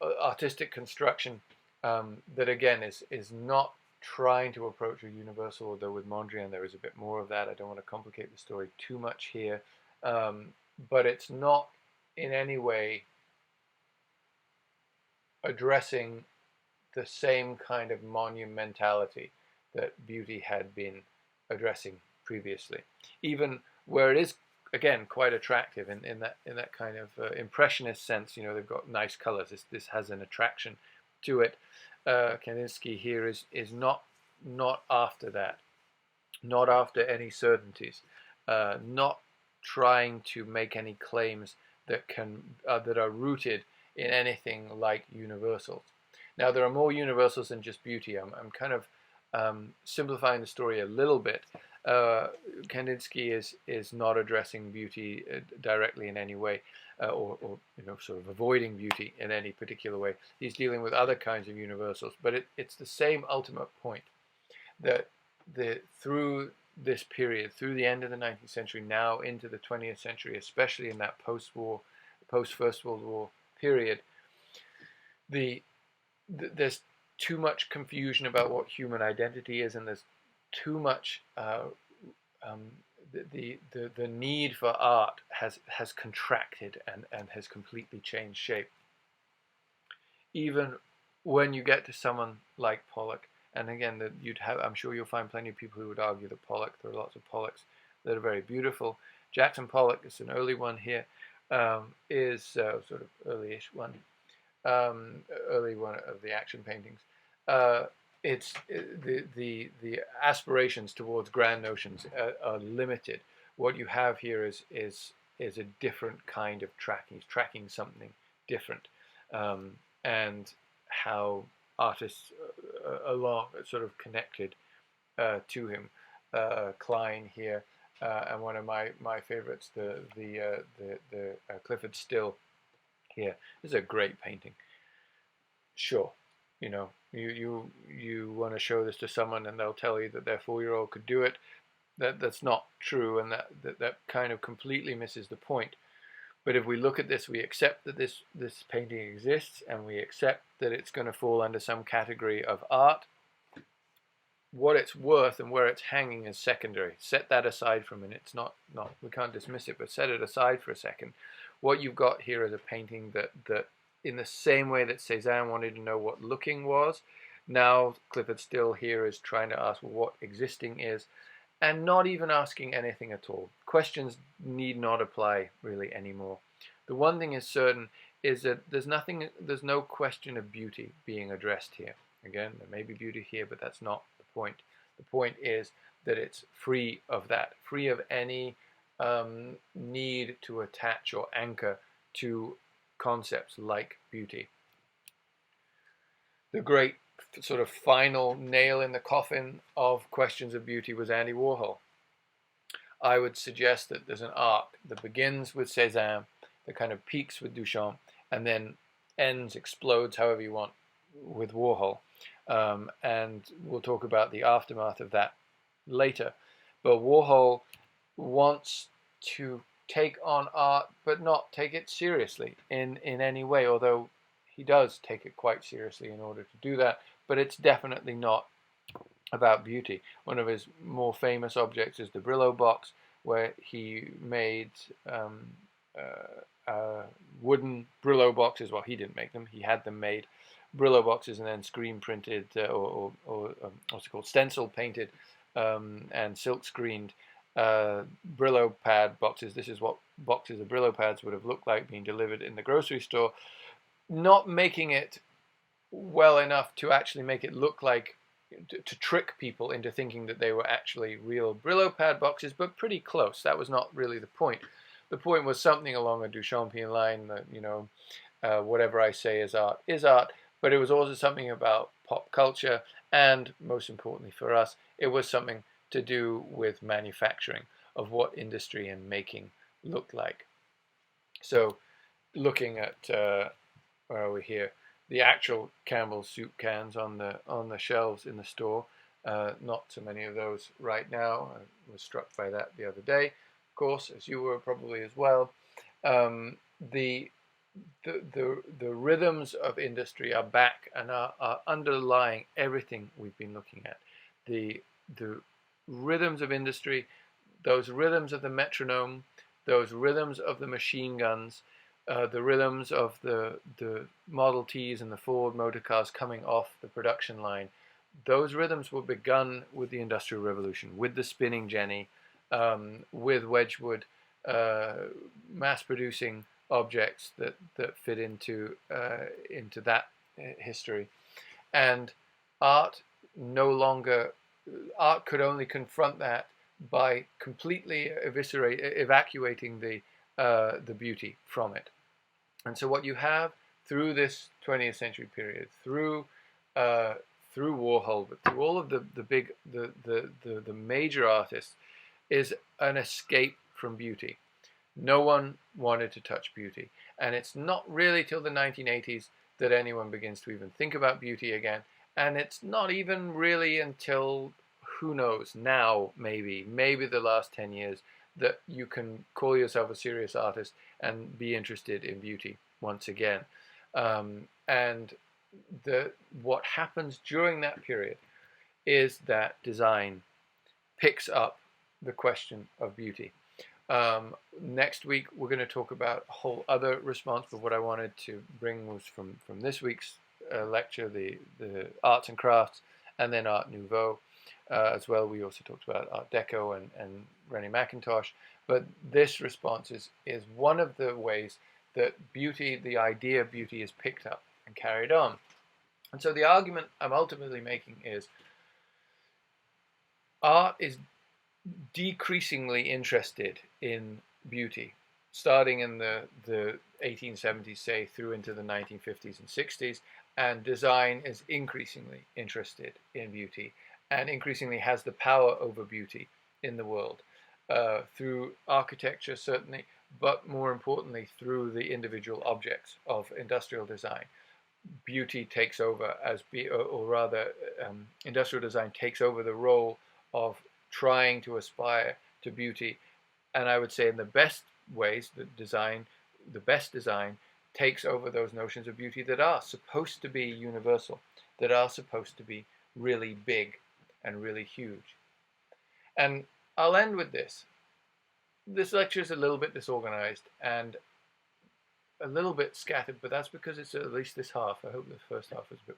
artistic construction that again is not trying to approach a universal, although with Mondrian there is a bit more of that. I don't want to complicate the story too much here, but it's not in any way addressing the same kind of monumentality that beauty had been addressing previously, even where it is again quite attractive in that kind of impressionist sense. You know, they've got nice colors. This has an attraction to it. Kandinsky here is not after that, not after any certainties, not trying to make any claims that are rooted in anything like universals. Now, there are more universals than just beauty. I'm kind of simplifying the story a little bit. Kandinsky is not addressing beauty directly in any way, or sort of avoiding beauty in any particular way. He's dealing with other kinds of universals, but it's the same ultimate point, that through this period, through the end of the 19th century, now into the 20th century, especially in that post-war, post-First World War period, there's too much confusion about what human identity is, and there's too much the need for art has contracted and has completely changed shape. Even when you get to someone like Pollock, and again, I'm sure you'll find plenty of people who would argue that Pollock, there are lots of Pollocks that are very beautiful. Jackson Pollock is an early one here, is sort of early-ish one. Early one of the action paintings. It's the aspirations towards grand notions are limited. What you have here is a different kind of tracking. He's tracking something different, and how artists along sort of connected to him. Klein here, and one of my favorites, the Clyfford Still. Here, this is a great painting. Sure, you want to show this to someone and they'll tell you that their 4-year-old could do it. That's not true, and that kind of completely misses the point. But if we look at this, we accept that this painting exists, and we accept that it's going to fall under some category of art. What it's worth and where it's hanging is secondary. Set that aside for a minute. It's not we can't dismiss it, but set it aside for a second. What you've got here is a painting that in the same way that Cézanne wanted to know what looking was, now Clyfford Still here is trying to ask what existing is, and not even asking anything at all. Questions need not apply really anymore. The one thing is certain is that there's no question of beauty being addressed here. Again, there may be beauty here, but that's not the point. The point is that it's free of that, free of any need to attach or anchor to concepts like beauty. The great sort of final nail in the coffin of questions of beauty was Andy Warhol. I would suggest that there's an arc that begins with Cézanne, that kind of peaks with Duchamp, and then ends, explodes, however you want, with Warhol. And we'll talk about the aftermath of that later. But Warhol wants to take on art, but not take it seriously in any way, although he does take it quite seriously in order to do that. But it's definitely not about beauty. One of his more famous objects is the Brillo box, where he made wooden Brillo boxes. Well, he didn't make them, he had them made. Brillo boxes, and then screen printed or what's it called, stencil painted and silk screened Brillo pad boxes. This is what boxes of Brillo pads would have looked like being delivered in the grocery store, not making it well enough to actually make it look like, to trick people into thinking that they were actually real Brillo pad boxes, but pretty close. That was not really the point. The point was something along a Duchampian line that, you know, whatever I say is art, but it was also something about pop culture, and most importantly for us, it was something to do with manufacturing, of what industry and making looked like. So looking at, where are we here? The actual Campbell's soup cans on the shelves in the store. Not so many of those right now. I was struck by that the other day, of course, as you were probably as well. The rhythms of industry are back and are underlying everything we've been looking at. The rhythms of industry, those rhythms of the metronome, those rhythms of the machine guns, the rhythms of the Model Ts and the Ford motor cars coming off the production line. Those rhythms were begun with the Industrial Revolution, with the spinning jenny, with Wedgwood mass producing objects that fit into that history. And art could only confront that by completely evacuating the beauty from it. And so what you have through this 20th century period, through Warhol, but through all of the major artists, is an escape from beauty. No one wanted to touch beauty. And it's not really till the 1980s that anyone begins to even think about beauty again. And it's not even really until, who knows, now maybe the last 10 years, that you can call yourself a serious artist and be interested in beauty once again. And what happens during that period is that design picks up the question of beauty. Next week we're going to talk about a whole other response, but what I wanted to bring was from this week's lecture, the arts and crafts, and then Art Nouveau as well. We also talked about Art Deco and René Mackintosh, but this response is one of the ways that beauty, the idea of beauty, is picked up and carried on. And so the argument I'm ultimately making is art is decreasingly interested in beauty, starting in the 1870s, say, through into the 1950s and 60s, and design is increasingly interested in beauty and increasingly has the power over beauty in the world, through architecture certainly, but more importantly through the individual objects of industrial design. Beauty takes over industrial design takes over the role of trying to aspire to beauty, and I would say in the best ways that design the best design takes over those notions of beauty that are supposed to be universal, that are supposed to be really big and really huge. And I'll end with this. This lecture is a little bit disorganized and a little bit scattered, but that's because it's at least this half. I hope the first half was a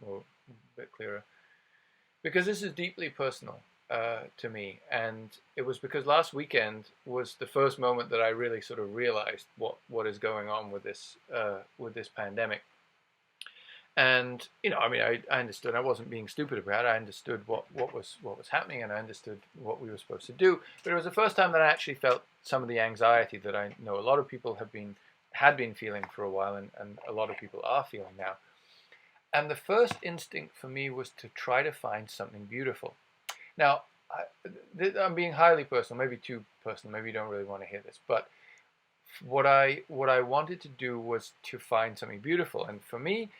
bit clearer. Because this is deeply personal to me, and it was because last weekend was the first moment that I really sort of realized what is going on with this pandemic. And I mean, I understood. I wasn't being stupid about it. I understood what was happening, and I understood what we were supposed to do. But it was the first time that I actually felt some of the anxiety that I know a lot of people had been feeling for a while, and a lot of people are feeling now. And the first instinct for me was to try to find something beautiful. Now, I'm being highly personal, maybe too personal. Maybe you don't really want to hear this, but what I wanted to do was to find something beautiful, and for me,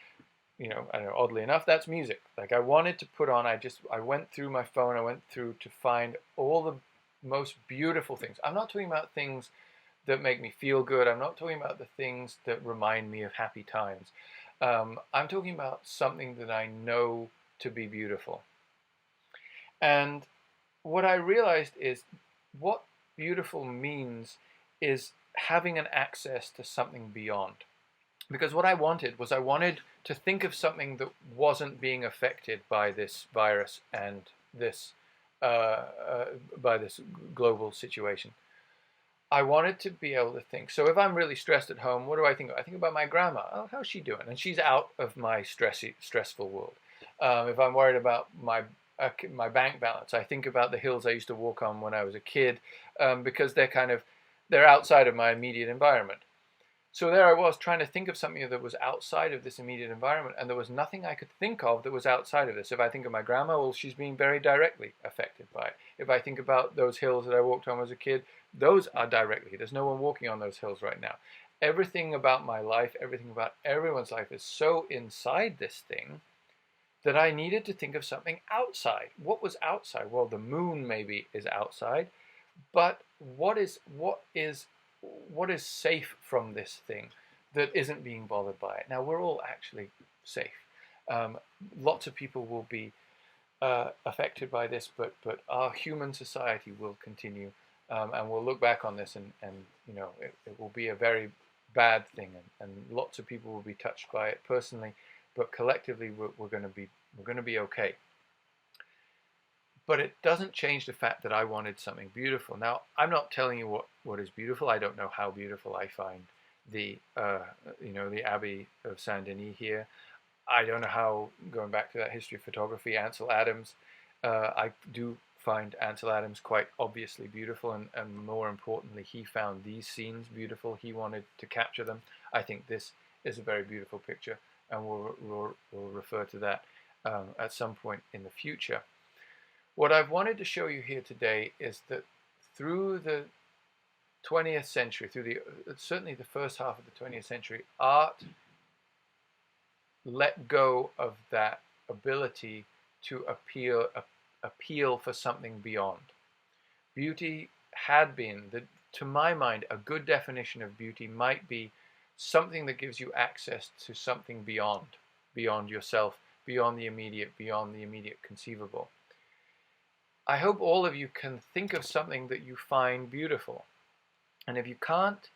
I don't know, oddly enough, that's music. Like I wanted to put on, I went through my phone, I went through to find all the most beautiful things. I'm not talking about things that make me feel good. I'm not talking about the things that remind me of happy times. I'm talking about something that I know to be beautiful. And what I realized is what beautiful means is having an access to something beyond. Because what I wanted to think of something that wasn't being affected by this virus and this by this global situation. I wanted to be able to think. So if I'm really stressed at home, what do I think of? I think about my grandma. Oh, how's she doing? And she's out of my stressful world. If I'm worried about my bank balance, I think about the hills I used to walk on when I was a kid, because they're outside of my immediate environment. So there I was trying to think of something that was outside of this immediate environment, and there was nothing I could think of that was outside of this. If I think of my grandma, well, she's being very directly affected by it. If I think about those hills that I walked on as a kid, those are directly. There's no one walking on those hills right now. Everything about my life, everything about everyone's life is so inside this thing that I needed to think of something outside. What was outside? Well, the moon maybe is outside, but what is safe from this thing that isn't being bothered by it? Now, we're all actually safe. Lots of people will be affected by this, but our human society will continue, and we'll look back on this, and it will be a very bad thing, and lots of people will be touched by it personally, but collectively we're going to be okay. But it doesn't change the fact that I wanted something beautiful. Now, I'm not telling you what is beautiful. I don't know how beautiful I find the Abbey of Saint Denis here. I don't know how, going back to that history of photography, Ansel Adams, I do find Ansel Adams quite obviously beautiful, and more importantly, he found these scenes beautiful. He wanted to capture them. I think this is a very beautiful picture, and we'll refer to that at some point in the future. What I've wanted to show you here today is that through the 20th century, certainly the first half of the 20th century, art let go of that ability to appeal for something beyond. Beauty had been, to my mind, a good definition of beauty might be something that gives you access to something beyond yourself, beyond the immediate conceivable. I hope all of you can think of something that you find beautiful. And if you can't,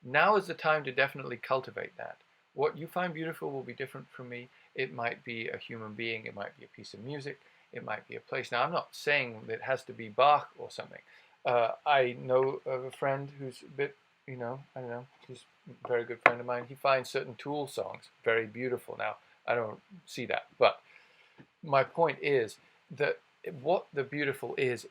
now is the time to definitely cultivate that. What you find beautiful will be different from me. It might be a human being, it might be a piece of music, it might be a place. Now, I'm not saying that it has to be Bach or something. I know of a friend who's a bit, I don't know, he's a very good friend of mine. He finds certain Tool songs very beautiful. Now, I don't see that, but my point is that what the beautiful is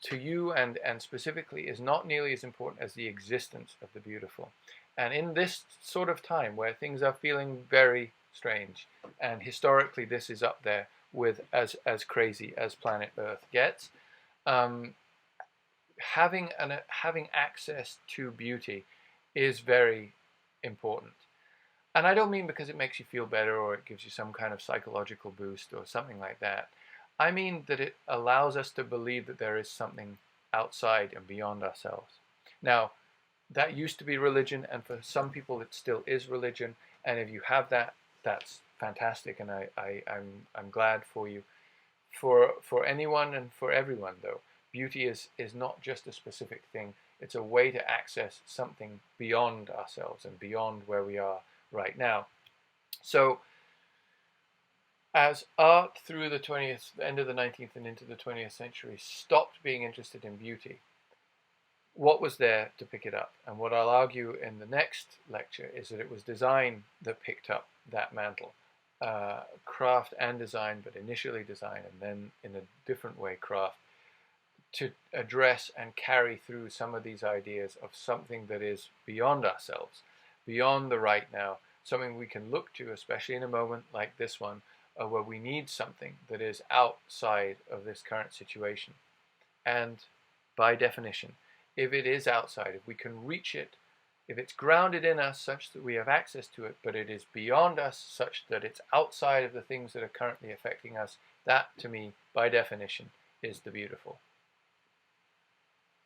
to you, and specifically, is not nearly as important as the existence of the beautiful. And in this sort of time where things are feeling very strange, and historically this is up there with as crazy as planet Earth gets, having access to beauty is very important. And I don't mean because it makes you feel better or it gives you some kind of psychological boost or something like that. I mean that it allows us to believe that there is something outside and beyond ourselves. Now, that used to be religion, and for some people it still is religion. And if you have that, that's fantastic, and I'm glad for you. For anyone and for everyone, though, beauty is not just a specific thing. It's a way to access something beyond ourselves and beyond where we are right now. So as art through the end of the 19th and into the 20th century stopped being interested in beauty, what was there to pick it up? And what I'll argue in the next lecture is that it was design that picked up that mantle. Craft and design, but initially design and then in a different way craft, to address and carry through some of these ideas of something that is beyond ourselves, beyond the right now, something we can look to, especially in a moment like this one, where we need something that is outside of this current situation. And by definition, if it is outside, if we can reach it, if it's grounded in us such that we have access to it, but it is beyond us such that it's outside of the things that are currently affecting us, that to me, by definition, is the beautiful.